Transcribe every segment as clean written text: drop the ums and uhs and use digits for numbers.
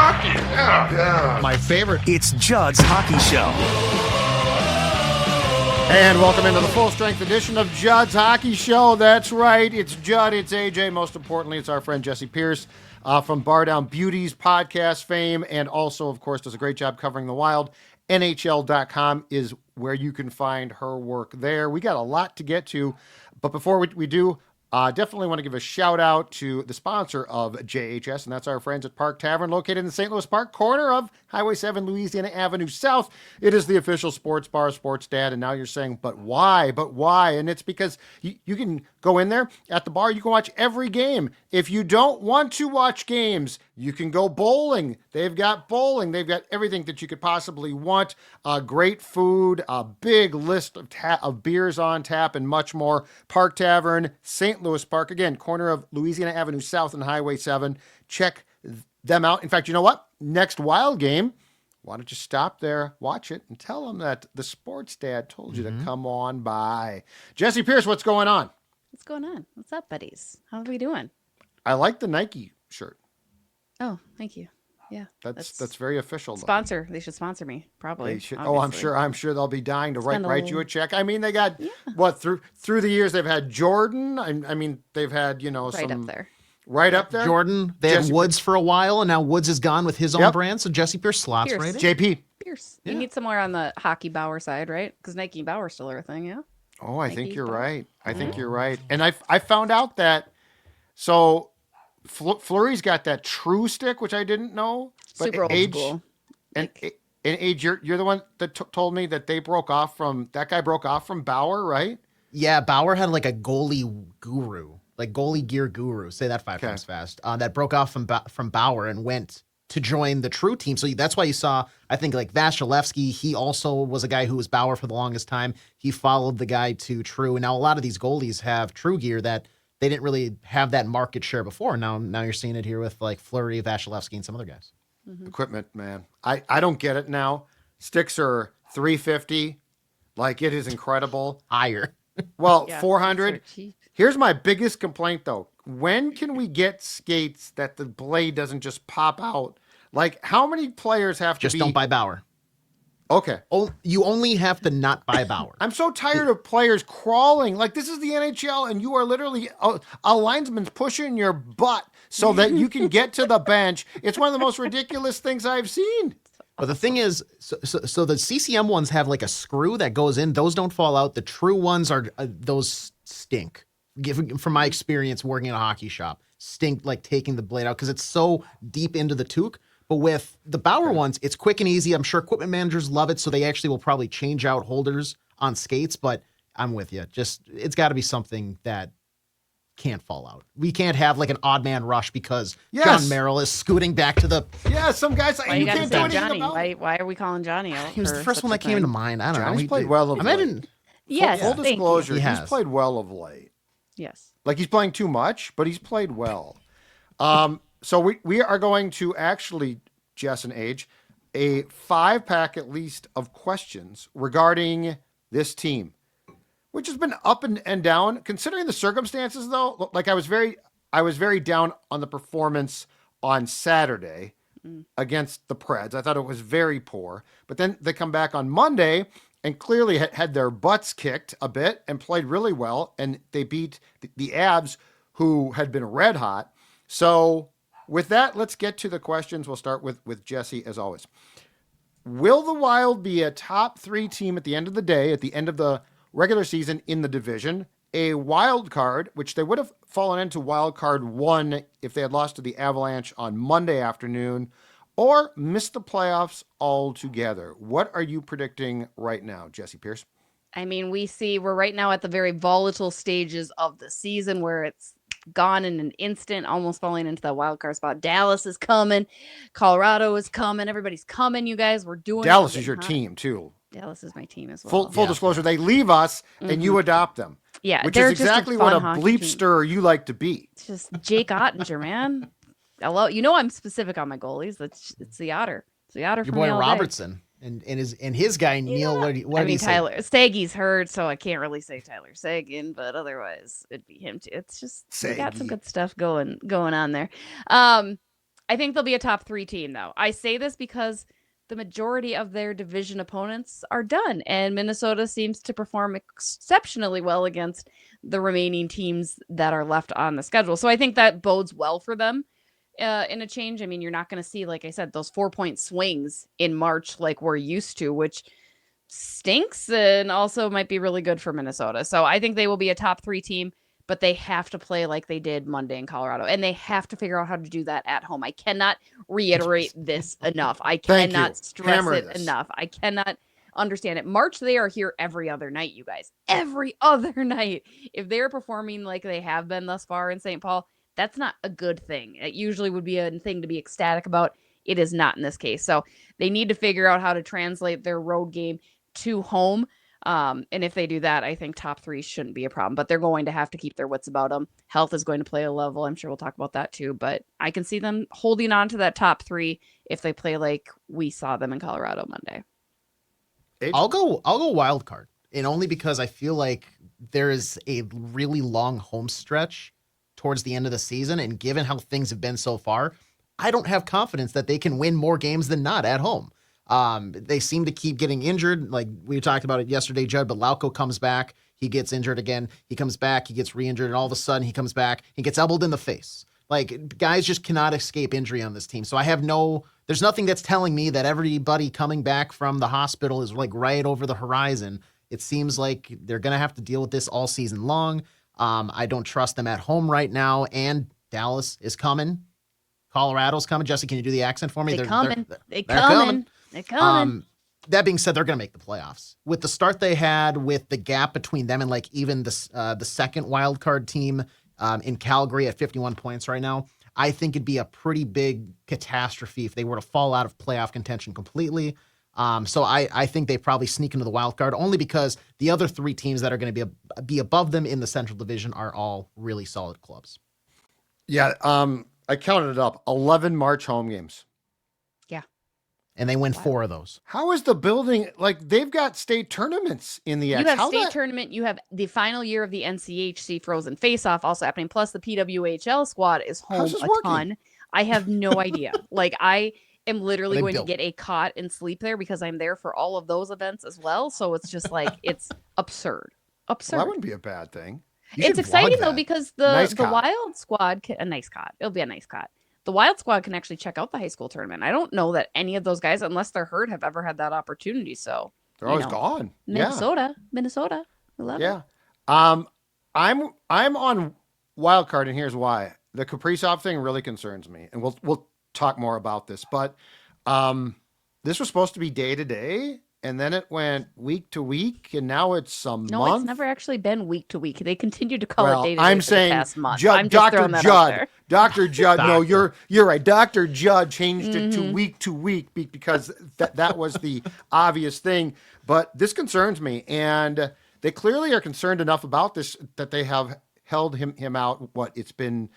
hockey. Yeah. My favorite. It's Judd's Hockey Show. And welcome into the full-strength edition of Judd's Hockey Show. That's right, it's Judd, it's AJ. Most importantly, it's our friend Jessi Pierce from Bardown Beauties podcast fame, and also, of course, does a great job covering the Wild. NHL.com is where you can find her work there. We got a lot to get to, but before we do, definitely want to give a shout out to the sponsor of JHS, and that's our friends at Park Tavern, located in the St. Louis Park, corner of Highway 7, Louisiana Avenue South. It is the official sports bar, Sports Dad, and now you're saying, but why? But why? And it's because you can go in there at the bar, you can watch every game. If you don't want to watch games, you can go bowling. They've got bowling. They've got everything that you could possibly want. Great food, a big list of beers on tap, and much more. Park Tavern, St. Louis Park, again, corner of Louisiana Avenue South and Highway 7. Check them out. In fact, you know what? Next Wild game, why don't you stop there, watch it, and tell them that the Sports Dad told you to come on by. Jessi Pierce, what's going on? What's going on? What's up, buddies? How are we doing? I like the Nike shirt. Oh, thank you. Yeah, that's very official. Sponsor. They should sponsor me. Probably. They should. Oh, I'm sure they'll be dying to write you a check. I mean, they got what through the years they've had Jordan. I mean, they've had right up there. Right up there. Jordan. They had Woods for a while, and now Woods is gone with his own brand. So Jessi Pierce slots right in. JP Pierce. You need somewhere on the hockey Bauer side, right? Because Nike and Bauer still are a thing, yeah. Oh, I think you're right. I think you're right. And I found out that so Fleury's got that True stick, which I didn't know. But super old school. And Age, you're the one that told me that that guy broke off from Bauer, right? Yeah, Bauer had like a goalie guru, like goalie gear guru. Say that five times fast. That broke off from Bauer and went to join the True team. So that's why you saw, I think, like Vasilevsky, he also was a guy who was Bauer for the longest time. He followed the guy to True. And now a lot of these goalies have True gear that they didn't really have that market share before. Now you're seeing it here with like Fleury, Vasilevsky, and some other guys. Equipment, man. I don't get it now. Sticks are $350. Like, it is incredible. Higher. Well, $400. Cheap. Here's my biggest complaint, though. When can we get skates that the blade doesn't just pop out? Like, how many players have to just don't buy Bauer. Okay. Oh, you only have to not buy Bauer. I'm so tired of players crawling. Like, this is the NHL, and you are literally a linesman's pushing your butt so that you can get to the bench. It's one of the most ridiculous things I've seen. But the thing is, so the CCM ones have like a screw that goes in. Those don't fall out. The True ones are those stink. From my experience working in a hockey shop, stink like taking the blade out because it's so deep into the toque. But with the Bauer ones, it's quick and easy. I'm sure equipment managers love it, so they actually will probably change out holders on skates. But I'm with you. Just it's got to be something that can't fall out. We can't have like an odd man rush because John Merrill is scooting back to the. Yeah, some guys Why you gotta can't say do anything Johnny? about it. Why are we calling Johnny out? He was the first one that came into mind. I don't know. Johnny's played well of late. Yes, Full disclosure, He he's has. played well of late. Yes. Like, he's playing too much, but he's played well. So we are going to actually, Jess and Age, a 5-pack at least of questions regarding this team, which has been up and down. Considering the circumstances, though, like I was very down on the performance on Saturday against the Preds. I thought it was very poor. But then they come back on Monday and clearly had their butts kicked a bit and played really well. And they beat the Avs, who had been red hot. So with that, let's get to the questions. We'll start with Jessi, as always. Will the Wild be a top 3 team at the end of the day, at the end of the regular season in the division? A wild card, which they would have fallen into wild card 1 if they had lost to the Avalanche on Monday afternoon, or miss the playoffs altogether? What are you predicting right now, Jessi Pierce? I mean, we're right now at the very volatile stages of the season where it's gone in an instant, almost falling into that wild card spot. Dallas is coming. Colorado is coming. Everybody's coming, you guys. We're doing Dallas is your team, too. Dallas is my team as well. Full disclosure, they leave us and you adopt them. Yeah, which they're is exactly what a bleepster you like to be. It's just Jake Ottinger, man. Hello, I'm specific on my goalies. It's the Otter. It's the Otter. Your from boy the all day. Robertson and his guy Neil. What did he say? Tyler Staggy's hurt, so I can't really say Tyler Seguin, but otherwise it'd be him too. It's just we got some good stuff going on there. I think they'll be a top 3 team, though. I say this because the majority of their division opponents are done, and Minnesota seems to perform exceptionally well against the remaining teams that are left on the schedule. So I think that bodes well for them in a change. I mean, you're not going to see, like I said, those 4-point swings in March like we're used to, which stinks and also might be really good for Minnesota. So I think they will be a top 3 team, but they have to play like they did Monday in Colorado, and they have to figure out how to do that at home. I cannot reiterate this enough. I cannot stress it enough. I cannot understand it. March, they are here every other night, you guys. Every other night. If they're performing like they have been thus far in St. Paul, that's not a good thing. It usually would be a thing to be ecstatic about. It is not in this case. So they need to figure out how to translate their road game to home. And if they do that, I think top 3 shouldn't be a problem, but they're going to have to keep their wits about them. Health is going to play a level. I'm sure we'll talk about that too, but I can see them holding on to that top 3 if they play like we saw them in Colorado Monday. I'll go wild card, and only because I feel like there is a really long home stretch towards the end of the season, and given how things have been so far, I don't have confidence that they can win more games than not at home. They seem to keep getting injured. Like we talked about it yesterday, Judd, but Lauko comes back. He gets injured again. He comes back. He gets re-injured. And all of a sudden he comes back. He gets elbowed in the face. Like, guys just cannot escape injury on this team. So there's nothing that's telling me that everybody coming back from the hospital is like right over the horizon. It seems like they're going to have to deal with this all season long. I don't trust them at home right now. And Dallas is coming. Colorado's coming. Jessi, can you do the accent for me? They're coming. That being said, they're going to make the playoffs. With the start they had, with the gap between them and like even the second wild card team in Calgary at 51 points right now, I think it'd be a pretty big catastrophe if they were to fall out of playoff contention completely. So I think they probably sneak into the wild card only because the other 3 teams that are going to be above them in the Central Division are all really solid clubs. Yeah, I counted it up. 11 March home games. Yeah. And they win 4 of those. How is the building, like, they've got state tournaments in the X. You have state tournament. You have the final year of the NCHC Frozen Face-Off also happening. Plus, the PWHL squad is home a ton. I have no idea. Like, I am literally going to get a cot and sleep there because I'm there for all of those events as well. So it's just like, it's absurd. Absurd. Well, that wouldn't be a bad thing. It's exciting though because the Wild squad a nice cot. It'll be a nice cot. The Wild squad can actually check out the high school tournament. I don't know that any of those guys, unless they're hurt, have ever had that opportunity. So they're always gone. Minnesota, I love it. I'm on wild card, and here's why. The Kaprizov thing really concerns me, and we'll talk more about this. But this was supposed to be day to day. And then it went week to week, and now it's a month. No, it's never actually been week to week. They continue to call it day to day. I'm saying, past month. Dr. Judd. No, you're right. Dr. Judd changed it to week because that was the obvious thing. But this concerns me, and they clearly are concerned enough about this that they have held him out. It's been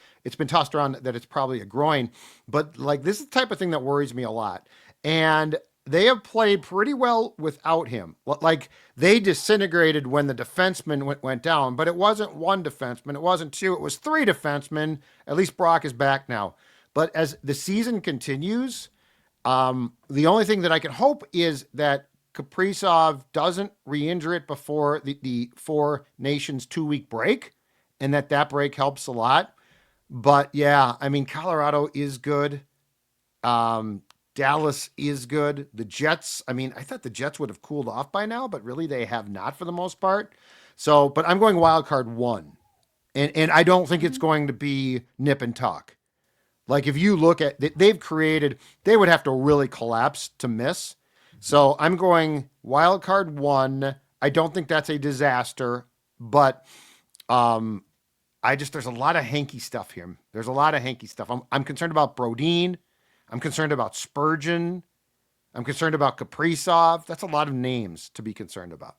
tossed around that it's probably a groin, but like this is the type of thing that worries me a lot, and they have played pretty well without him. Like, they disintegrated when the defenseman went down, but it wasn't one defenseman. It wasn't 2. It was 3 defensemen. At least Brock is back now. But as the season continues, the only thing that I can hope is that Kaprizov doesn't re-injure it before the 4 Nations 2-week break, and that break helps a lot. But yeah, I mean, Colorado is good. Dallas is good. The Jets, I mean, I thought the Jets would have cooled off by now, but really they have not for the most part. So, but I'm going wild card 1. And I don't think it's going to be nip and tuck. Like, if you look at, they would have to really collapse to miss. So I'm going wild card 1. I don't think that's a disaster, but there's a lot of hanky stuff here. There's a lot of hanky stuff. I'm concerned about Brodin. I'm concerned about Spurgeon. I'm concerned about Kaprizov. That's a lot of names to be concerned about.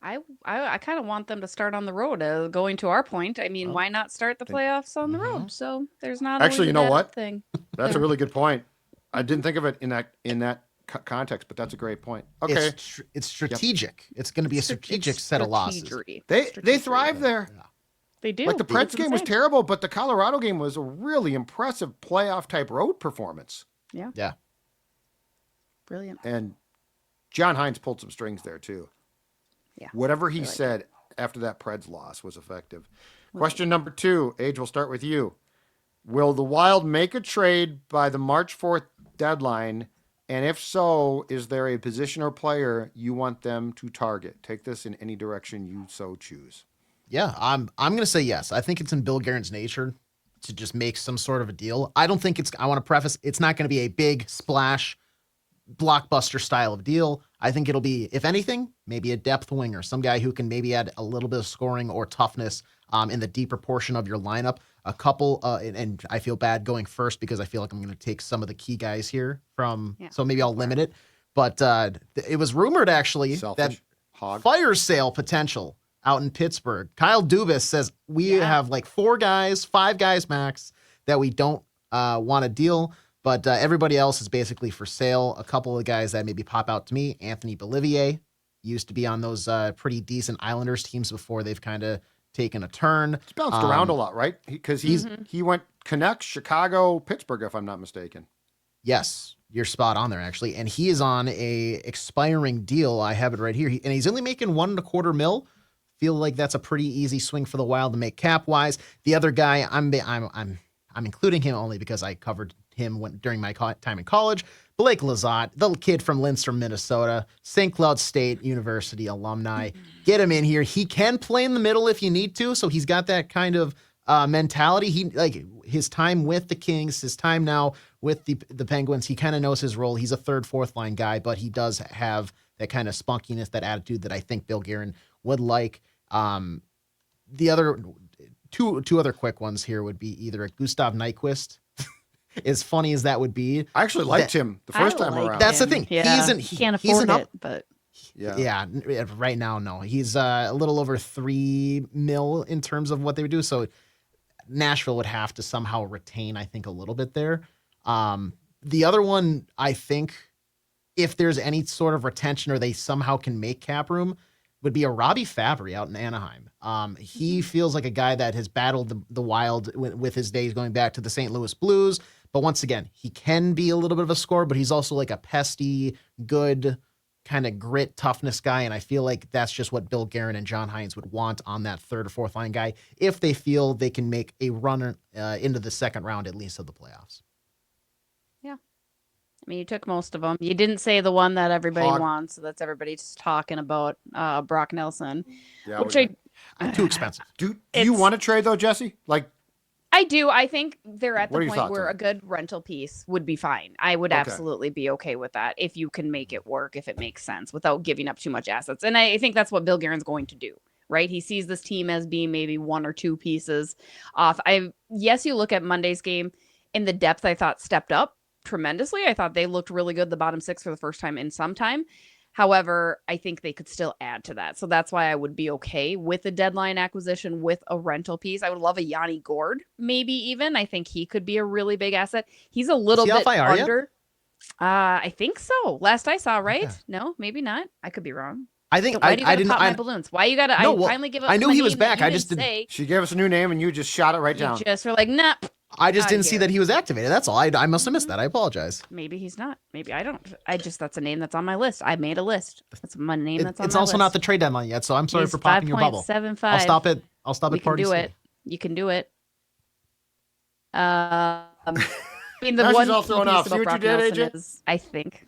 I kind of want them to start on the road. Going to our point, I mean, why not start the playoffs on the road? So there's not actually, you know what? Thing. That's a really good point. I didn't think of it in that context, but that's a great point. Okay, it's strategic. Yep. It's going to be a strategic set of losses. They thrive there. Yeah. They do. Like the Preds It's game was insane. terrible, but the Colorado game was a really impressive playoff type road performance. Yeah. Yeah. Brilliant. And John Hines pulled some strings there too. Yeah. Whatever he like said after that Preds loss was effective. Question number 2, Age, we'll start with you. Will the Wild make a trade by the March 4th deadline? And if so, is there a position or player you want them to target? Take this in any direction you so choose. Yeah, I'm gonna say yes. I think it's in Bill Guerin's nature to just make some sort of a deal. I don't think I want to preface, it's not gonna be a big splash blockbuster style of deal. I think it'll be, if anything, maybe a depth winger, some guy who can maybe add a little bit of scoring or toughness in the deeper portion of your lineup. A couple, and I feel bad going first because I feel like I'm going to take some of the key guys here so maybe I'll limit it. But it was rumored actually that fire sale potential out in Pittsburgh. Kyle Dubas says we have like 5 guys max that we don't want to deal. But everybody else is basically for sale. A couple of guys that maybe pop out to me. Anthony Bolivier used to be on those pretty decent Islanders teams before they've kind of taken a turn. It's bounced around a lot, right? Because he went Canucks, Chicago, Pittsburgh, if I'm not mistaken. Yes, you're spot on there, actually. And he is on a expiring deal. I have it right here. And he's only making $1.25 million. Feel like that's a pretty easy swing for the Wild to make cap wise. The other guy, I'm including him only because I covered him during my time in college. Blake Lizotte, the kid from Lindstrom, Minnesota, St. Cloud State University alumni. Get him in here. He can play in the middle if you need to, so he's got that kind of mentality. He like his time with the Kings, his time now with the Penguins. He kind of knows his role. He's a third, fourth line guy, but he does have that kind of spunkiness, that attitude that I think Bill Guerin would like. The other two other quick ones here would be either a Gustav Nyquist. As funny as that would be, I actually liked him the first time around. That's the thing. Yeah. He can't afford it, but yeah, right now, no. He's a little over $3 million in terms of what they would do. So Nashville would have to somehow retain, I think, a little bit there. The other one, I think, if there's any sort of retention or they somehow can make cap room, would be a Robbie Fabry out in Anaheim. He feels like a guy that has battled the Wild with his days going back to the St. Louis Blues. But once again, he can be a little bit of a scorer, but he's also like a pesty, good kind of grit, toughness guy. And I feel like that's just what Bill Guerin and John Hines would want on that third or fourth line guy if they feel they can make a run into the second round at least of the playoffs. Yeah. I mean, you took most of them. You didn't say the one that everybody wants, so that's everybody's talking about, Brock Nelson. Yeah, which too expensive. Do you want to trade though, Jessi? Like, I do. I think they're at the point where then? a good rental piece would be fine. I would absolutely be okay with that if you can make it work, if it makes sense without giving up too much assets. And I think that's what Bill Guerin's going to do, right? He sees this team as being maybe 1 or 2 pieces off. Yes, you look at Monday's game, in the depth I thought stepped up tremendously. I thought they looked really good, the bottom 6 for the first time in some time. However, I think they could still add to that. So that's why I would be okay with a deadline acquisition with a rental piece. I would love a Yanni Gourde, maybe even. I think he could be a really big asset. He's a little bit under. I think so. Last I saw, right? Okay. No, maybe not. I could be wrong. I think why do you gotta pop my balloons? Why you gotta? I finally give up. I knew he was back. I just didn't. She gave us a new name, and you just shot it right down. You just were like, nah. I just didn't see that he was activated. That's all. I must have missed that. I apologize. Maybe he's not. Maybe I don't. That's a name that's on my list. I made a list. That's my name that's on my list. It's also not the trade deadline yet, so I'm sorry for popping your bubble. 5.75. I'll stop it. Party. You can do it. You can do it. I mean, the now one she's all thrown off. See what you did, AJ? Is, I think.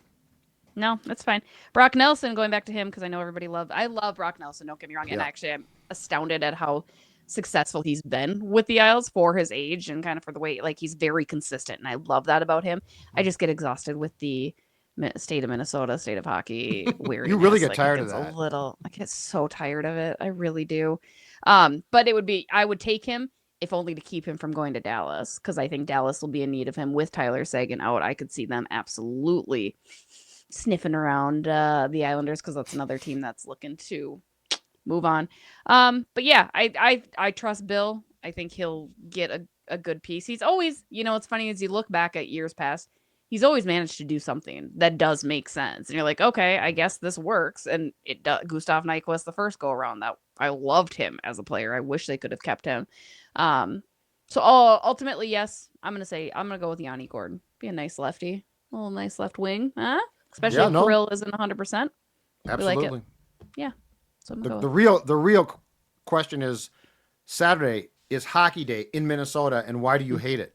No, that's fine. Brock Nelson, going back to him because I know everybody I love Brock Nelson. Don't get me wrong. Yeah. And actually, I'm astounded at how successful he's been with the Isles for his age and kind of for the way, like, he's very consistent, and I love that about him. I just get exhausted with the state of Minnesota, state of hockey weariness. You really get tired of that. I get so tired of it. I really do. But I would take him if only to keep him from going to Dallas, because I think Dallas will be in need of him with Tyler Seguin out. I could see them absolutely sniffing around the Islanders, because that's another team that's looking to move on. But yeah, I trust Bill. I think he'll get a good piece. He's always, it's funny as you look back at years past, he's always managed to do something that does make sense. And you're like, okay, I guess this works. And it does. Gustav Nyquist, the first go around, that I loved him as a player. I wish they could have kept him. So ultimately, yes, I'm gonna go with Yanni Gordon. Be a nice lefty, a little nice left wing, huh? Especially if Kirill isn't 100%. Absolutely. We like it. Yeah. So I'm gonna the real question is, Saturday is Hockey Day in Minnesota, and why do you hate it?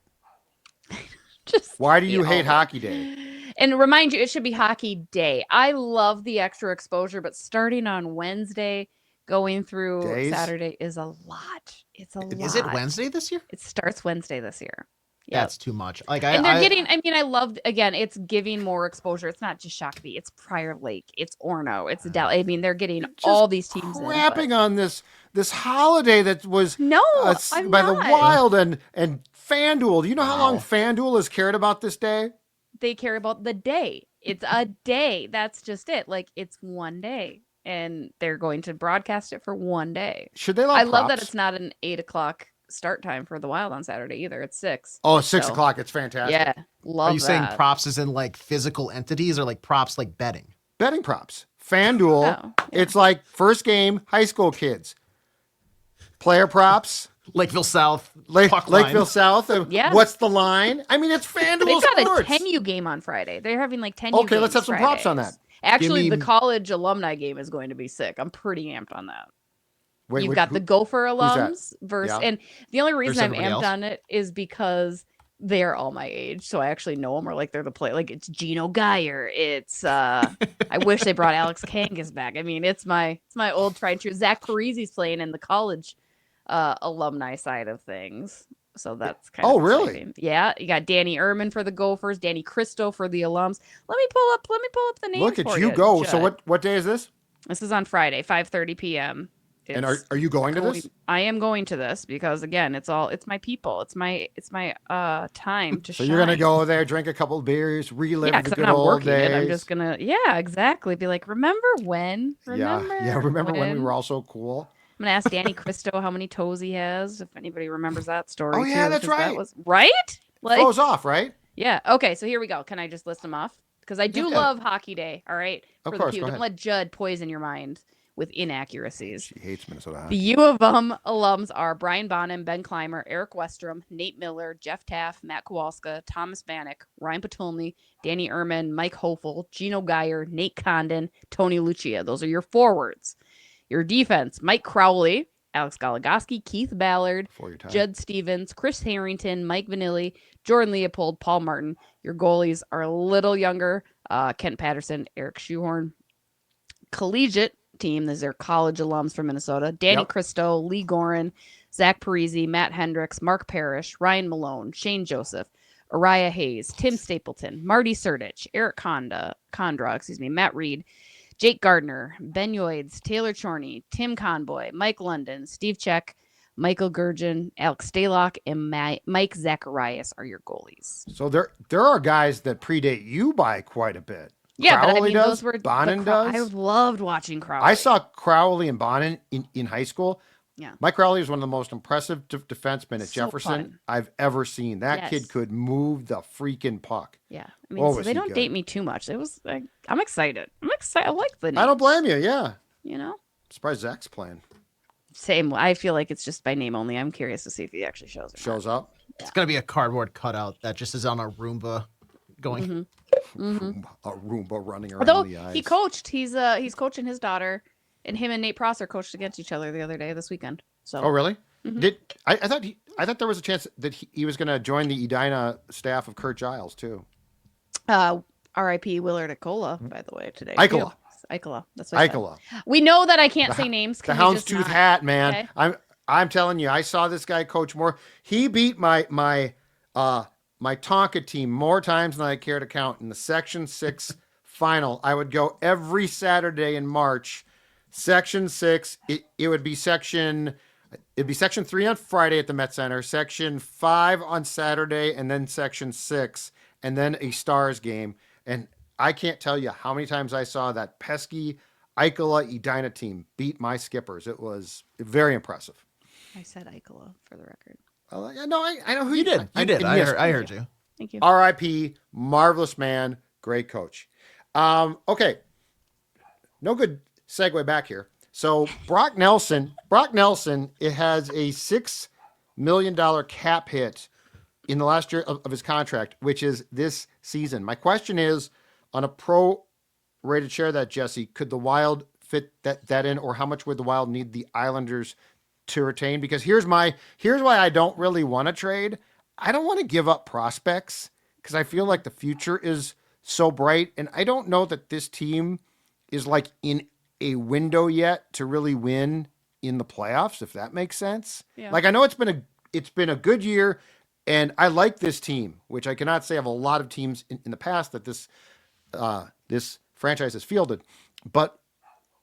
Why do you hate Hockey Day? And remind you, it should be Hockey Day. I love the extra exposure, but starting on Wednesday, going through Saturday is a lot. It's a lot. Is it Wednesday this year? It starts Wednesday this year. Yep. That's too much. Like and they're getting. I mean, I love again. It's giving more exposure. It's not just Shakopee. It's Prior Lake. It's Orono. It's I mean, they're getting all these teams. Crapping on this holiday that was by the Wild and FanDuel. Do you know how long FanDuel has cared about this day? They care about the day. It's a day. That's just it. Like, it's one day, and they're going to broadcast it for one day. Should they? I love that it's not an 8:00 start time for the Wild on Saturday either. It's 6. Oh, 6 o'clock. It's fantastic. Yeah, love. Are you saying props as in like physical entities, or like props like betting? Betting props. FanDuel. It's like first game, high school kids. Player props. Lakeville South. Lakeville South. Yeah. What's the line? I mean, it's FanDuel. They've got a 10U game on Friday. They're having like 10U Okay, let's have some props on that. Actually, the college alumni game is going to be sick. I'm pretty amped on that. You've got the Gopher alums versus, and the only reason I'm amped on it is because they're all my age, so I actually know them, or like they're the play. Like, it's Gino Geyer. It's I wish they brought Alex Kangas back. I mean, it's my old tried and true. Zach Parise's playing in the college alumni side of things, so that's kind of really exciting. Yeah, you got Danny Ehrman for the Gophers, Danny Cristo for the alums. Let me pull up the names. Look at you go. Judd. So what day is this? This is on Friday, 5:30 p.m. And are you going to this? I am going to this because, again, it's my people. It's my time to shine. So you're gonna go there, drink a couple of beers, relive the good old days. I'm just gonna, exactly. Be like, remember when? Remember when we were all so cool? I'm gonna ask Danny Cristo how many toes he has, if anybody remembers that story. Oh yeah, that's right. That was right. Like, throws off, right? Yeah. Okay. So here we go. Can I just list them off? Because I do love Hockey Day. All right. Of course. Don't let Judd poison your mind with inaccuracies. She hates Minnesota hockey. The U of M alums are Brian Bonham, Ben Clymer, Eric Westrom, Nate Miller, Jeff Taff, Matt Kowalska, Thomas Vanek, Ryan Patulny, Danny Ehrman, Mike Hofel, Gino Geyer, Nate Condon, Tony Lucia. Those are your forwards. Your defense, Mike Crowley, Alex Goligoski, Keith Ballard, Judd Stevens, Chris Harrington, Mike Vanilli, Jordan Leopold, Paul Martin. Your goalies are a little younger, Kent Patterson, Eric Schuhorn. Collegiate team, these are college alums from Minnesota, Danny Cristo, Lee Gorin, Zach Parise, Matt Hendricks, Mark Parrish, Ryan Malone, Shane Joseph, Uriah Hayes, Tim Stapleton, Marty Surdich, Eric Condra, Matt Reed, Jake Gardner, Ben Yoids, Taylor Chorney, Tim Conboy, Mike London, Steve Check, Michael Gurgin, Alex Stalock, and Mike Zacharias are your goalies. So there are guys that predate you by quite a bit. Yeah, Crowley but I mean, does, those were Bonin does. I loved watching Crowley. I saw Crowley and Bonin in high school. Yeah, Mike Crowley is one of the most impressive defensemen at so Jefferson fun. I've ever seen. That kid could move the freaking puck. Yeah, I mean, so they don't date me too much. It was I'm excited. I like the names. I don't blame you. Yeah, you know, I'm surprised Zach's playing. Same. I feel like it's just by name only. I'm curious to see if he actually shows up. It's gonna be a cardboard cutout that just is on a Roomba going. A Roomba running around the ice. He coached. He's coaching his daughter, and him and Nate Prosser coached against each other the other day this weekend. So. Oh really? I thought there was a chance that he was going to join the Edina staff of Kurt Giles too. R.I.P. Willard Icola, by the way, today. Icola. That's what Icola. We know that I can't say names. The houndstooth hat, man. Okay. I'm telling you, I saw this guy coach more. He beat my Tonka team more times than I care to count in the Section 6 final. I would go every Saturday in March. Section 6, it would be Section 3 on Friday at the Met Center, Section 5 on Saturday, and then Section 6, and then a Stars game. And I can't tell you how many times I saw that pesky Icola Edina team beat my Skippers. It was very impressive. I said Icola for the record. No, I know who you did. I did. I heard you. Thank you. R.I.P. Marvelous man. Great coach. Okay. No good segue back here. So Brock Nelson, it has a $6 million cap hit in the last year of his contract, which is this season. My question is, on a pro-rated share of that, Jessi, could the Wild fit that in, or how much would the Wild need the Islanders to retain? Because here's why I don't really want to trade. I don't want to give up prospects because I feel like the future is so bright, and I don't know that this team is like in a window yet to really win in the playoffs, if that makes sense. Yeah. Like, I know it's been a good year, and I like this team, which I cannot say of a lot of teams in the past that this franchise has fielded. But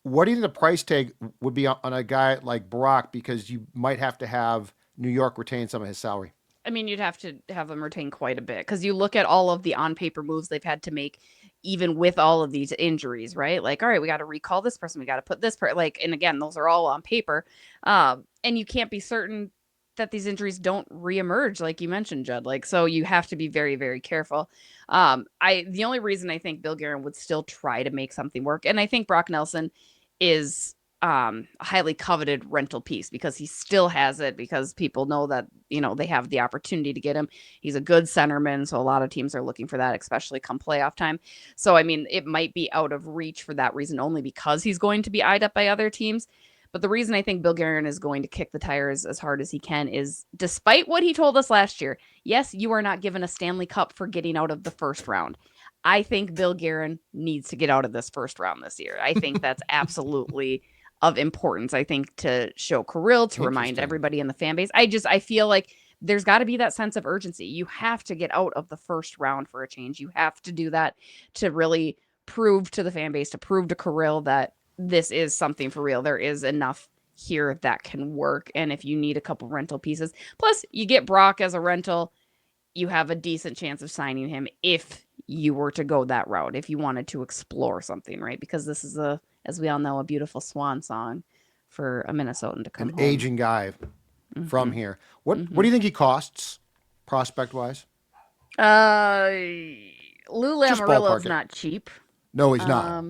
what do you think the price tag would be on a guy like Brock? Because you might have to have New York retain some of his salary. I mean, you'd have to have them retain quite a bit because you look at all of the on-paper moves they've had to make, even with all of these injuries, right? Like, all right, we got to recall this person, we got to put this person, like, and again, those are all on paper, and you can't be certain that these injuries don't reemerge, like you mentioned, Judd. Like, so you have to be very, very careful. The only reason I think Bill Guerin would still try to make something work, and I think Brock Nelson is a highly coveted rental piece because he still has it, because people know that, they have the opportunity to get him. He's a good centerman, so a lot of teams are looking for that, especially come playoff time. So, I mean, it might be out of reach for that reason only, because he's going to be eyed up by other teams. But the reason I think Bill Guerin is going to kick the tires as hard as he can is, despite what he told us last year, yes, you are not given a Stanley Cup for getting out of the first round. I think Bill Guerin needs to get out of this first round this year. I think that's absolutely of importance, I think, to show Kirill, to remind everybody in the fan base. I feel like there's got to be that sense of urgency. You have to get out of the first round for a change. You have to do that to really prove to the fan base, to prove to Kirill that this is something for real. There is enough here that can work. And if you need a couple rental pieces, plus you get Brock as a rental, you have a decent chance of signing him if you were to go that route, if you wanted to explore something, right? Because this is, as we all know, a beautiful swan song for a Minnesotan to come home. Aging guy from here. What do you think he costs, prospect wise? Lou Lamoriello's not cheap. No, he's not.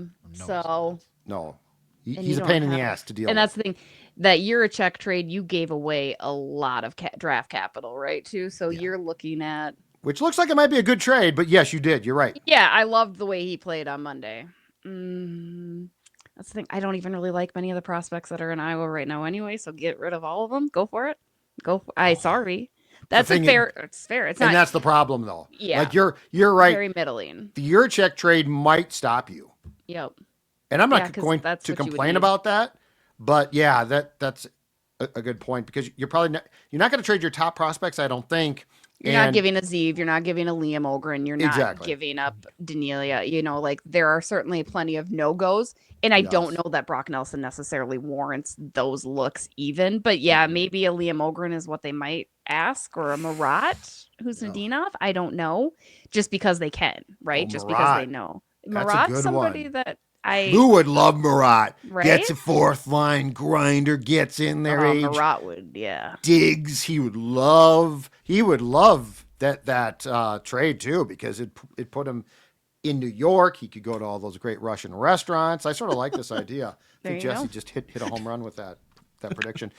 No, he's a pain in the ass to deal with. And that's the thing. That Jiricek trade, you gave away a lot of draft capital, right, too? So you're looking at... Which looks like it might be a good trade, but yes, you did. You're right. Yeah, I loved the way he played on Monday. That's the thing. I don't even really like many of the prospects that are in Iowa right now anyway, so get rid of all of them. Go for it. Sorry. That's fair. It's fair. It's not... And that's the problem, though. Yeah. Like, you're right. Very middling. The Jiricek trade might stop you. Yep. And I'm not going to complain about that, but yeah, that's a good point, because you're not going to trade your top prospects, I don't think. You're not giving a Zeev, you're not giving a Liam Ogren, you're not giving up Danielia. Like, there are certainly plenty of no-goes, and I don't know that Brock Nelson necessarily warrants those looks even. But yeah, maybe a Liam Ogren is what they might ask, or a Marat, who's Nadinov. I don't know, just because they can, right? Just because they know. Marat's somebody that Lou would love Marat. Right? Gets a fourth line grinder, gets in there. Marat would, digs. He would love that trade too, because it put him in New York. He could go to all those great Russian restaurants. I sort of like this idea. I think Jessi just hit a home run with that prediction.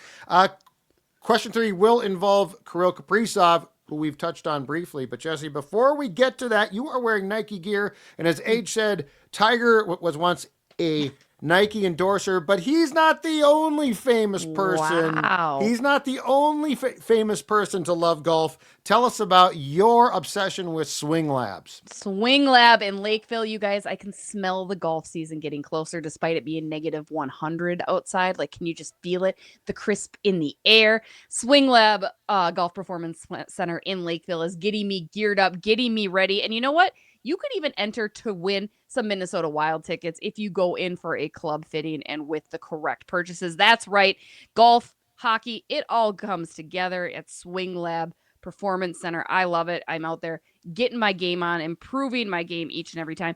Question 3 will involve Kirill Kaprizov, who we've touched on briefly. But Jessi, before we get to that, you are wearing Nike gear. And as Age said, Tiger was once a Nike endorser, but he's not the only famous person. Wow. He's not the only famous person to love golf. Tell us about your obsession with Swing Labs. Swing Lab in Lakeville, you guys. I can smell the golf season getting closer, despite it being negative 100 outside. Like, can you just feel it? The crisp in the air. Swing Lab Golf Performance Center in Lakeville is getting me geared up, getting me ready. And you know what? You could even enter to win some Minnesota Wild tickets if you go in for a club fitting and with the correct purchases. That's right. Golf, hockey, it all comes together at Swing Lab Performance Center. I love it. I'm out there getting my game on, improving my game each and every time.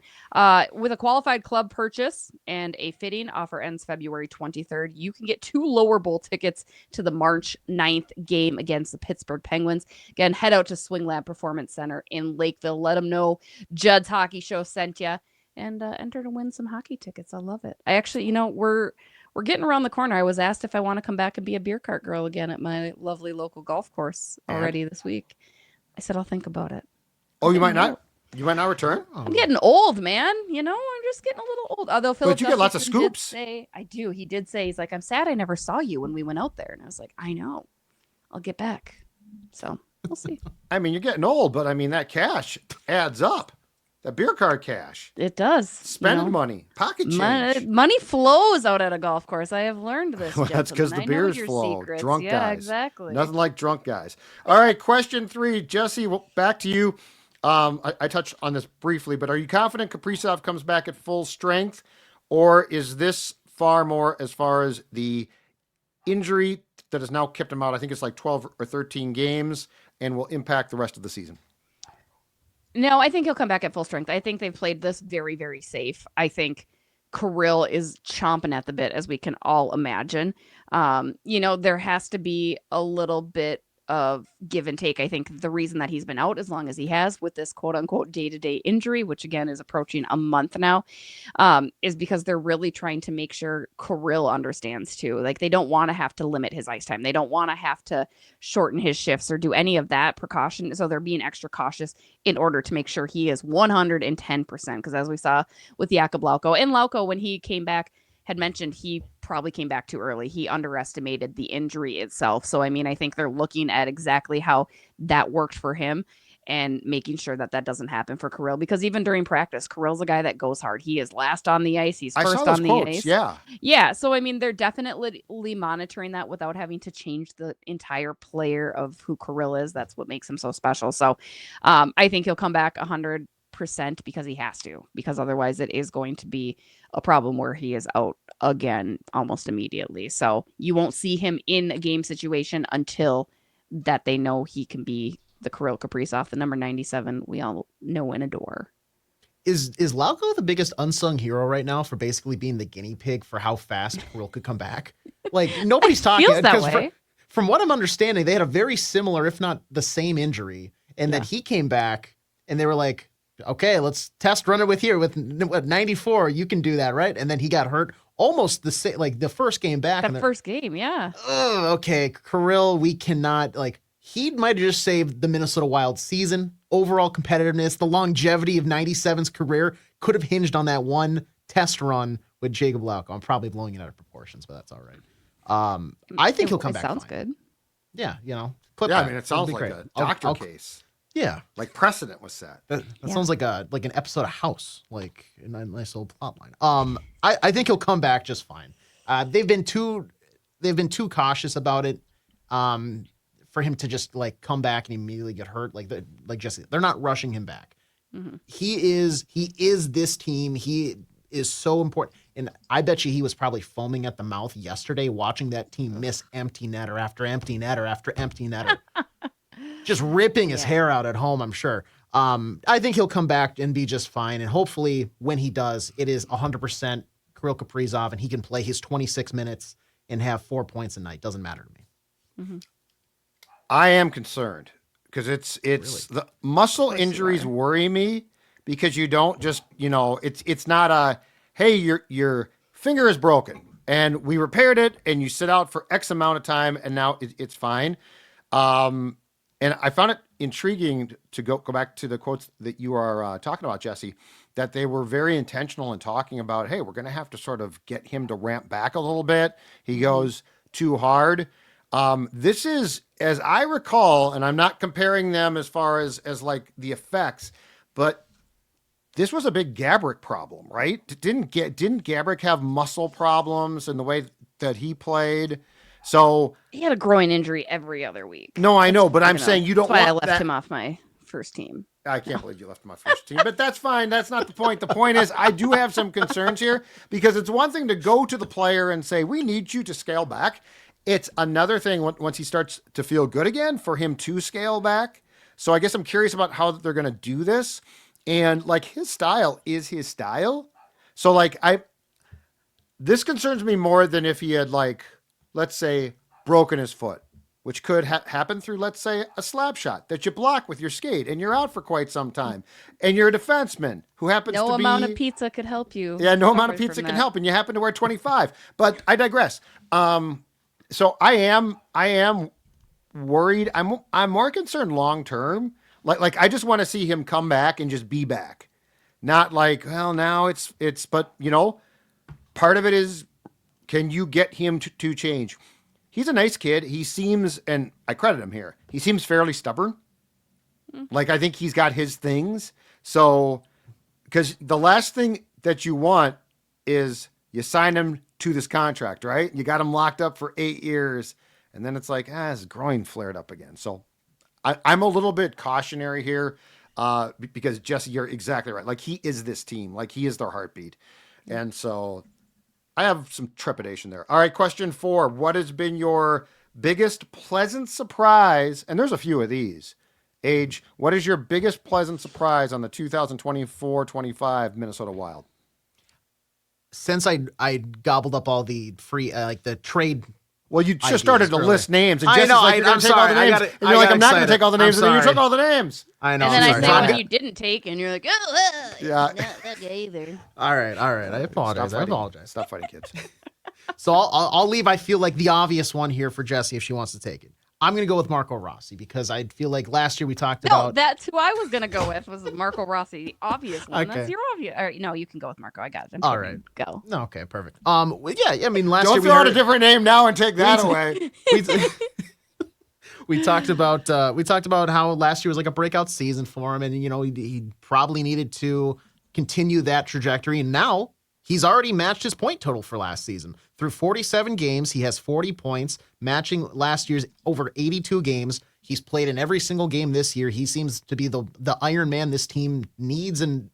With a qualified club purchase and a fitting, offer ends February 23rd. You can get 2 lower bowl tickets to the March 9th game against the Pittsburgh Penguins. Again, head out to Swing Lab Performance Center in Lakeville. Let them know Judd's Hockey Show sent you, and enter to win some hockey tickets. I love it. I actually, we're getting around the corner. I was asked if I want to come back and be a beer cart girl again at my lovely local golf course already this week. I said, I'll think about it. Oh, you might not? You might not return? I'm getting old, man. I'm just getting a little old. Although Philip, but you get lots of scoops. I do. He did say, he's like, I'm sad I never saw you when we went out there. And I was like, I know. I'll get back. So we'll see. I mean, you're getting old, but I mean, that cash adds up. That beer card cash. It does. Spending money. Pocket change. Money flows out at a golf course. I have learned this. Well, that's because the beers flow. Secrets. Drunk guys. Yeah, exactly. Nothing like drunk guys. All right, question 3. Jessi, back to you. I touched on this briefly, but are you confident Kaprizov comes back at full strength? Or is this far more as far as the injury that has now kept him out? I think it's like 12 or 13 games and will impact the rest of the season. No, I think he'll come back at full strength. I think they've played this very, very safe. I think Kirill is chomping at the bit, as we can all imagine. There has to be a little bit of give and take. I think the reason that he's been out as long as he has with this quote unquote day-to-day injury, which again is approaching a month now, is because they're really trying to make sure Kirill understands too. Like, they don't want to have to limit his ice time. They don't want to have to shorten his shifts or do any of that precaution. So they're being extra cautious in order to make sure he is 110%. Because as we saw with Jakub Lauko, and Lauko, when he came back, had mentioned he probably came back too early. He underestimated the injury itself. So, I mean, I think they're looking at exactly how that worked for him and making sure that that doesn't happen for Kirill. Because even during practice, Kirill's a guy that goes hard. He is last on the ice. He's first on the ice. Yeah. Yeah. So, I mean, they're definitely monitoring that without having to change the entire player of who Kirill is. That's what makes him so special. So, I think he'll come back 100% because he has to, because otherwise it is going to be a problem where he is out again almost immediately. So you won't see him in a game situation until that they know he can be the Kirill Kaprizov, the number 97 we all know and adore. Is Lauko the biggest unsung hero right now for basically being the guinea pig for how fast Kirill could come back? Like, nobody's talking. Feels that way. From what I'm understanding, they had a very similar, if not the same injury, and that he came back and they were like, okay, let's test run it with here with 94. You can do that, right? And then he got hurt almost the same, like the first game back. That first game, yeah. Oh, okay, Kirill, we cannot, like, he might have just saved the Minnesota Wild season. Overall competitiveness, the longevity of 97's career could have hinged on that one test run with Jakub Lauko. I'm probably blowing it out of proportions, but that's all right. I think he'll come back. Sounds fine. good. Yeah, I mean, it sounds like a doctor case. Yeah, like precedent was set. That sounds like an episode of House, like a nice little plot line. I think he'll come back just fine. They've been too cautious about it. For him to just like come back and immediately get hurt, like Jessi, they're not rushing him back. Mm-hmm. He is this team. He is so important, and I bet you he was probably foaming at the mouth yesterday watching that team miss empty netter after empty netter after empty netter. Just ripping his hair out at home, I'm sure. I think he'll come back and be just fine. And hopefully when he does, it is 100% Kirill Kaprizov and he can play his 26 minutes and have 4 points a night. Doesn't matter to me. Mm-hmm. I am concerned because it's really? The muscle injuries worry me because you don't just, it's not a, hey, your finger is broken and we repaired it and you sit out for X amount of time and now it's fine. And I found it intriguing to go back to the quotes that you are talking about, Jessi, that they were very intentional in talking about, hey, we're going to have to sort of get him to ramp back a little bit. He goes too hard. This is, as I recall, and I'm not comparing them as far as like the effects, but this was a big Gaborik problem, right? Didn't Gaborik have muscle problems in the way that he played? So he had a groin injury every other week. No, I know, but I'm saying you don't want that. That's why I left him off my first team. I can't believe you left him off first team, but that's fine. That's not the point. The point is I do have some concerns here because it's one thing to go to the player and say, we need you to scale back. It's another thing once he starts to feel good again for him to scale back. So I guess I'm curious about how they're going to do this. And like his style is his style. So like this concerns me more than if he had like, let's say, broken his foot, which could happen through, let's say, a slap shot that you block with your skate and you're out for quite some time. And you're a defenseman who happens to be... No amount of pizza could help you. Yeah, no amount of pizza can help, and you happen to wear 25. But I digress. So I am worried. I'm more concerned long term. Like I just want to see him come back and just be back. Not like, well, now it's but you know, part of it is, can you get him to change? He's a nice kid. He seems, and I credit him here, he seems fairly stubborn. Like, I think he's got his things. So, because the last thing that you want is you sign him to this contract, right? You got him locked up for 8 years. And then it's like, his groin flared up again. So I'm a little bit cautionary here because, Jessi, you're exactly right. Like, he is this team. Like, he is their heartbeat. And so I have some trepidation there. All right, question 4. What has been your biggest pleasant surprise? And there's a few of these. Age, what is your biggest pleasant surprise on the 2024-25 Minnesota Wild? Since I gobbled up all the free, like the trade. Well, you just started to list names. And I know. Like, you're going to take all the names. And you're like, I'm not going to take all the names. And then you took all the names. I know. And then I say what what you didn't take, and you're like, yeah. not that guy either. All right. I apologize. Stop fighting, kids. So I'll leave, I feel like, the obvious one here for Jessi if she wants to take it. I'm going to go with Marco Rossi because I feel like last year we talked about... No, that's who I was going to go with, was Marco Rossi, the obvious one. Okay. That's your obvious... Or, no, you can go with Marco. I got it. All right. Go. No, okay, perfect. Well, yeah, I mean, last year... Don't throw out a different name now and take that away. We talked about how last year was like a breakout season for him, and you know he probably needed to continue that trajectory. And now he's already matched his point total for last season. Through 47 games, he has 40 points, matching last year's over 82 games. He's played in every single game this year. He seems to be the Iron Man this team needs and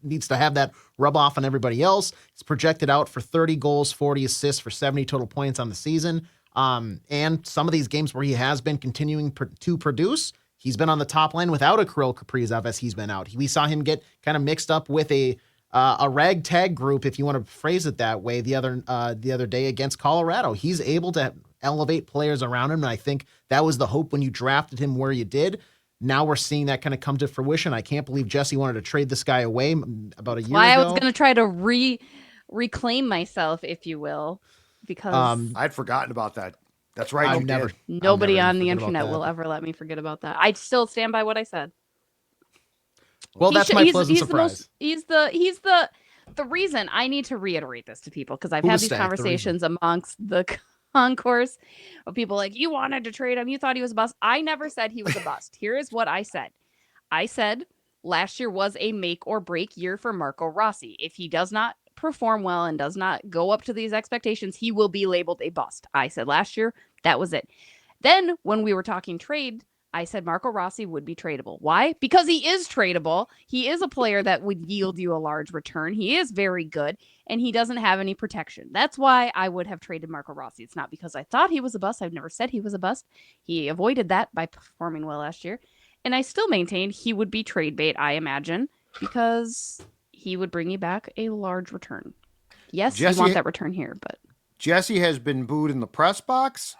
needs to have that rub off on everybody else. He's projected out for 30 goals, 40 assists for 70 total points on the season. And some of these games where he has been continuing to produce, he's been on the top line without a Kirill Kaprizov as he's been out. We saw him get kind of mixed up with a ragtag group, if you want to phrase it that way, the other day against Colorado. He's able to elevate players around him, and I think that was the hope when you drafted him where you did. Now we're seeing that kind of come to fruition. I can't believe Jessi wanted to trade this guy away about a year ago. I was going to try to reclaim myself, if you will, because I'd forgotten about that. That's right. Nobody on the internet will ever let me forget about that. I still stand by what I said. Well, that's my pleasant surprise. He's the reason. I need to reiterate this to people because I've had these conversations amongst the concourse of people like, you wanted to trade him. You thought he was a bust. I never said he was a bust. Here is what I said. I said last year was a make or break year for Marco Rossi. If he does not perform well and does not go up to these expectations, he will be labeled a bust. I said last year, that was it. Then when we were talking trade, I said Marco Rossi would be tradable. Why? Because he is tradable. He is a player that would yield you a large return. He is very good, and he doesn't have any protection. That's why I would have traded Marco Rossi. It's not because I thought he was a bust. I've never said he was a bust. He avoided that by performing well last year. And I still maintain he would be trade bait, I imagine, because he would bring you back a large return. Yes, Jessi, you want that return here, but... Jessi has been booed in the press box.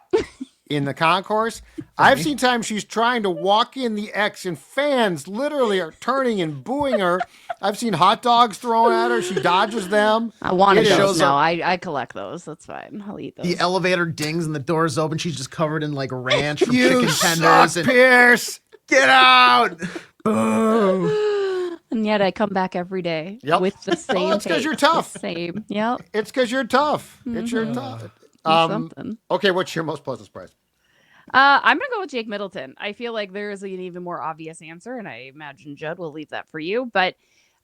In the concourse. I've seen times she's trying to walk in the X and fans literally are turning and booing her. I've seen hot dogs thrown at her. She dodges them. I wanted those now. I collect those. That's fine. I'll eat those. The elevator dings and the door's open. She's just covered in like ranch from you chicken tenders. Suck, Pierce! Get out! And yet I come back every day with the same. Oh, it's because you're tough. Same. Yep. It's because you're tough. It's your tough. Okay, what's your most pleasant surprise? I'm going to go with Jake Middleton. I feel like there is an even more obvious answer, and I imagine Judd will leave that for you. But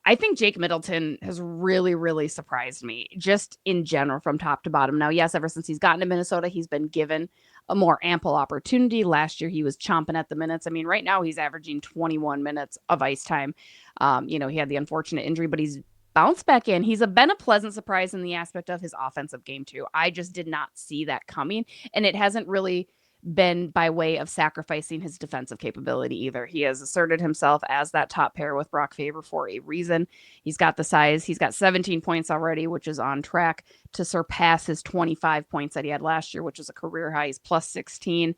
I think Jake Middleton has really, really surprised me, just in general, from top to bottom. Now, yes, ever since he's gotten to Minnesota, he's been given a more ample opportunity. Last year, he was chomping at the minutes. I mean, right now, he's averaging 21 minutes of ice time. He had the unfortunate injury, but he's bounced back in. He's been a pleasant surprise in the aspect of his offensive game, too. I just did not see that coming, and it hasn't really been by way of sacrificing his defensive capability either. He has asserted himself as that top pair with Brock Faber for a reason. He's got the size. He's got 17 points already, which is on track to surpass his 25 points that he had last year, which is a career high. He's plus 16.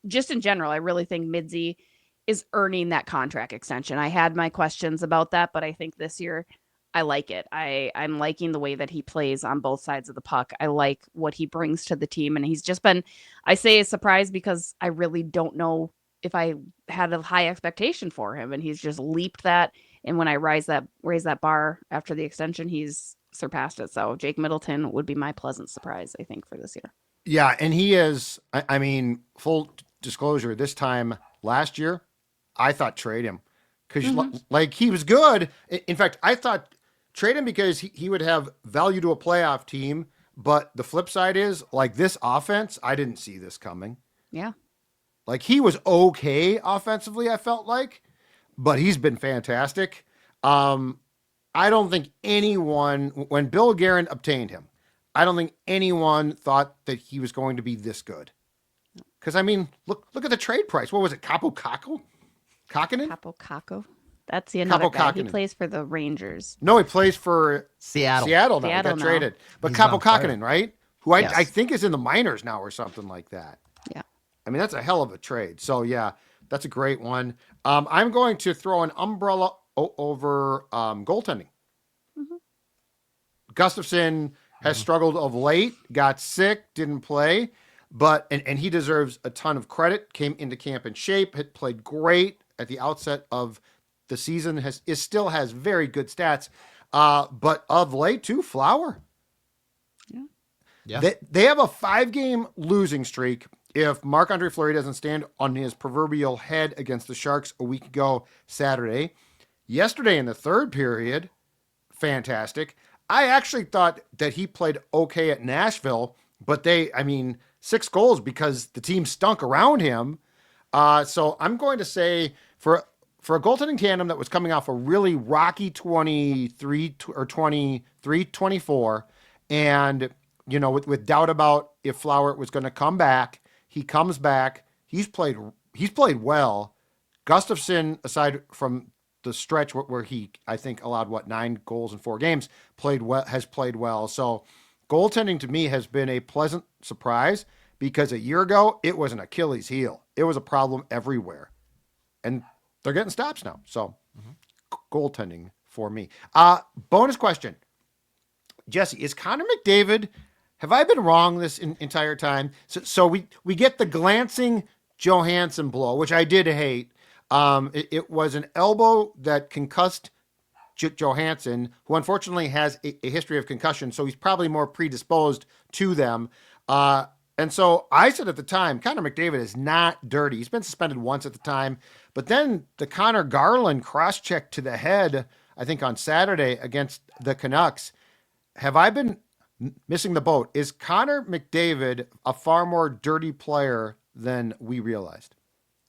Just in general, I really think Midzi is earning that contract extension. I had my questions about that, but I think this year I like it. I'm liking the way that he plays on both sides of the puck. I like what he brings to the team. And he's just been, I say a surprise because I really don't know if I had a high expectation for him. And he's just leaped that. And when I raise that bar after the extension, he's surpassed it. So Jake Middleton would be my pleasant surprise, I think, for this year. Yeah. And he is, I mean, full disclosure, this time last year, I thought trade him because like he was good. In fact, I thought trade him because he would have value to a playoff team. But the flip side is like this offense, I didn't see this coming. Yeah. Like he was okay offensively, I felt like, but he's been fantastic. I don't think anyone, when Bill Guerin obtained him, I don't think anyone thought that he was going to be this good. Because, I mean, look at the trade price. What was it? Kakkonen? Kakko. That's the another guy. He plays for the Rangers. No, he plays for Seattle now. He got traded. But Kakkonen, right? Who I think is in the minors now or something like that. Yeah. I mean, that's a hell of a trade. So, yeah, that's a great one. I'm going to throw an umbrella over goaltending. Mm-hmm. Gustafsson has struggled of late, got sick, didn't play, but and he deserves a ton of credit. Came into camp in shape, had played great at the outset of the season. Still has very good stats, but of late too, Flower. Yeah. They have a 5-game losing streak. If Marc-Andre Fleury doesn't stand on his proverbial head against the Sharks a week ago Saturday, yesterday in the third period, fantastic. I actually thought that he played okay at Nashville, but 6 goals because the team stunk around him. So I'm going to say for a goaltending tandem that was coming off a really rocky 23-24, and with doubt about if Flower was going to come back, he comes back. He's played well. Gustafsson, aside from the stretch where he, I think, allowed 9 goals in 4 games, has played well. So goaltending to me has been a pleasant surprise because a year ago it was an Achilles heel. It was a problem everywhere, and they're getting stops now. So goaltending for me. Bonus question, Jessi, is Connor McDavid? Have I been wrong this entire time? So we get the glancing Johansson blow, which I did hate. It was an elbow that concussed Johansson, who unfortunately has a history of concussion, so he's probably more predisposed to them. And so I said at the time, Connor McDavid is not dirty. He's been suspended once at the time. But then the Connor Garland cross-check to the head, I think on Saturday against the Canucks. Have I been missing the boat? Is Connor McDavid a far more dirty player than we realized?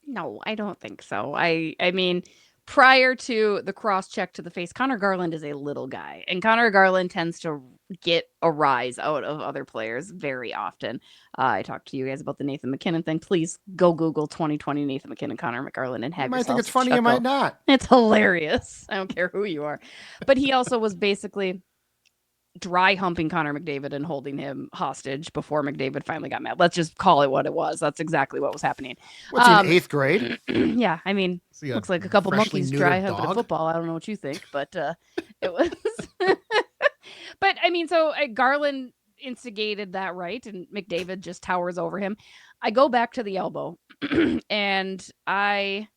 No, I don't think so. I mean, prior to the cross-check to the face, Connor Garland is a little guy. And Connor Garland tends to get a rise out of other players very often. I talked to you guys about the Nathan McKinnon thing. Please go Google 2020 Nathan McKinnon, Connor McGarland, and have yourself. You might think it's funny, chuckle. you might not. It's hilarious. I don't care who you are. But he also was basically dry humping Connor McDavid and holding him hostage before McDavid finally got mad. Let's just call it what it was. That's exactly what was happening. What's he in 8th grade? Yeah, I mean, looks like a couple monkeys dry humping a football. I don't know what you think, but it was. But I mean, so Garland instigated that, right? And McDavid just towers over him. I go back to the elbow, and I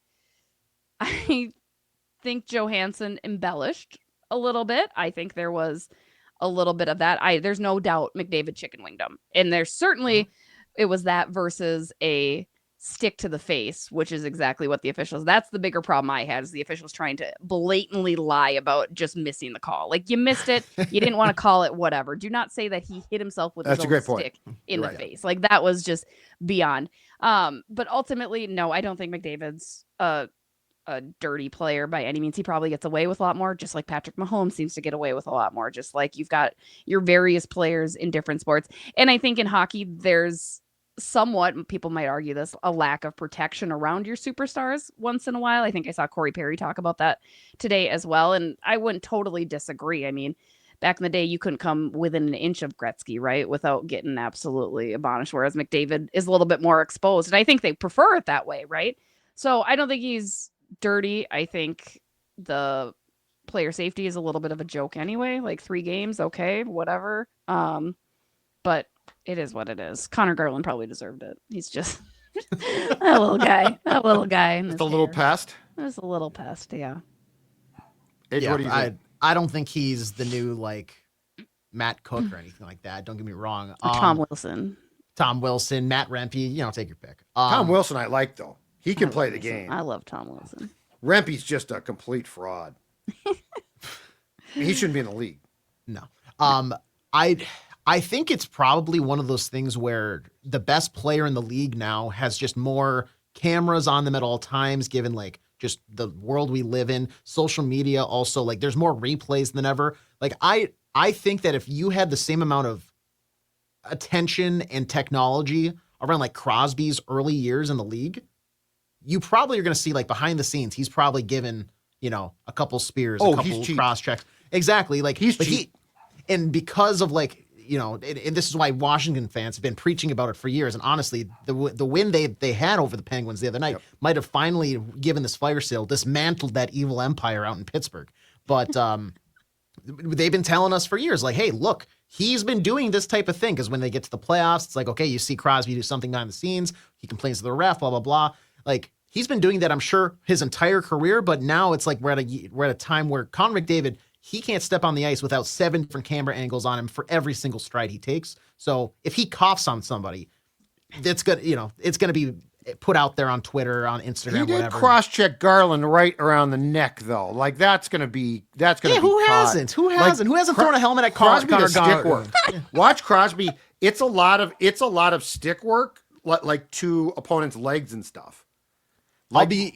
think Johansson embellished a little bit. I think there was a little bit of that. There's no doubt McDavid chicken winged him. And there's certainly, it was that versus a stick to the face, which is exactly what the officials, that's the bigger problem I had, is the officials trying to blatantly lie about just missing the call. Like, you missed it. You didn't want to call it, whatever. Do not say that he hit himself with his own stick in the face. Like, that was just beyond. But ultimately, no, I don't think McDavid's a dirty player by any means. He probably gets away with a lot more, just like Patrick Mahomes seems to get away with a lot more, just like you've got your various players in different sports. And I think in hockey, there's somewhat, people might argue this, a lack of protection around your superstars once in a while. I think I saw Corey Perry talk about that today as well. And I wouldn't totally disagree. I mean, back in the day, you couldn't come within an inch of Gretzky, right, without getting absolutely abolished, whereas McDavid is a little bit more exposed. And I think they prefer it that way, right? So I don't think he's dirty. I think the player safety is a little bit of a joke anyway, like 3 games, okay, whatever. But it is what it is. Connor Garland probably deserved it. He's just that little guy. Just a little pest. Just a little pest, yeah. AJ, what do you think? I don't think he's the new like Matt Cook or anything like that. Don't get me wrong. Tom Wilson. Tom Wilson, Matt Rempe, take your pick. Tom Wilson I like, though. He can play the game. I love Tom Wilson. Rempe's just a complete fraud. He shouldn't be in the league. No. I think it's probably one of those things where the best player in the league now has just more cameras on them at all times, given like just the world we live in. Social media also, like there's more replays than ever. Like I think that if you had the same amount of attention and technology around like Crosby's early years in the league, you probably are going to see like behind the scenes, he's probably given, a couple spears, a couple cross checks. Exactly. Like he's cheap. And because of like, and this is why Washington fans have been preaching about it for years. And honestly, the win they had over the Penguins the other night might have finally given this fire sale, dismantled that evil empire out in Pittsburgh. But they've been telling us for years, like, hey, look, he's been doing this type of thing. Because when they get to the playoffs, it's like, okay, you see Crosby do something behind the scenes. He complains to the ref, blah, blah, blah. Like, he's been doing that, I'm sure, his entire career. But now it's like we're at a time where Connor McDavid, he can't step on the ice without 7 different camera angles on him for every single stride he takes. So if he coughs on somebody, it's good. It's going to be put out there on Twitter, on Instagram, he did whatever. Cross-check Garland right around the neck, though. Like that's going to be who hasn't? Who hasn't? Who hasn't thrown a helmet at Connor stick work? Watch Crosby. It's a lot of stick work, like to opponents' legs and stuff. I'll be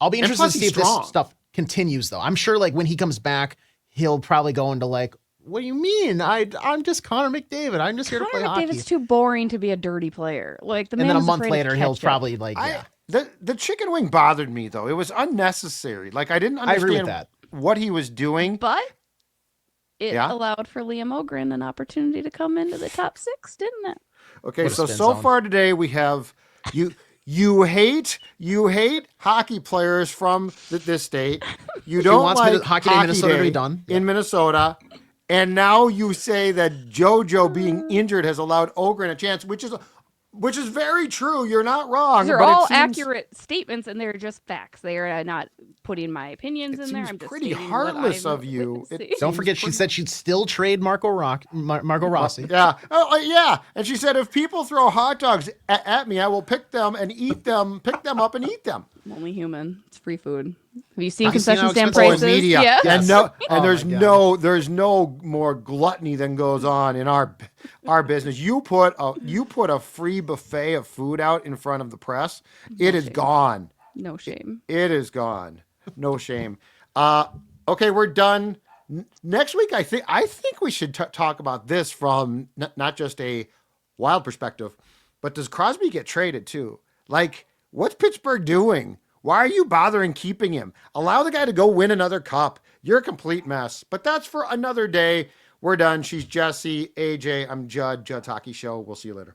interested to see if this stuff continues, though. I'm sure, like when he comes back, he'll probably go into like, what do you mean? I'm just Connor McDavid. I'm just here to play hockey. McDavid's too boring to be a dirty player. Like and then a month later, he'll probably like, The chicken wing bothered me though. It was unnecessary. Like I didn't understand what he was doing. But it allowed for Liam Ogren an opportunity to come into the top 6, didn't it? Okay, so far today we have You hate hockey players from this state. You don't like hockey in Minnesota to be done in Minnesota, and now you say that JoJo being injured has allowed Ogren a chance, which is very true. You're not wrong. They're all accurate statements, and they're just facts. They are not putting my opinions in there. I'm just pretty heartless of you. Don't forget, she said she'd still trade Marco Rossi. Yeah. Yeah. And she said, if people throw hot dogs at me, I will pick them and eat them, pick them up and eat them. I'm only human. It's free food. Have you seen concession stand prices? Media. Yeah. Yes. And there's no more gluttony than goes on in our business. You put a free buffet of food out in front of the press. It is gone. No shame. It is gone. No shame. Okay, we're done. Next week, I think we should talk about this from not just a Wild perspective, but does Crosby get traded too? Like, what's Pittsburgh doing? Why are you bothering keeping him? Allow the guy to go win another cup. You're a complete mess. But that's for another day. We're done. She's Jessi, AJ. I'm Judd. Judd's Hockey Show. We'll see you later.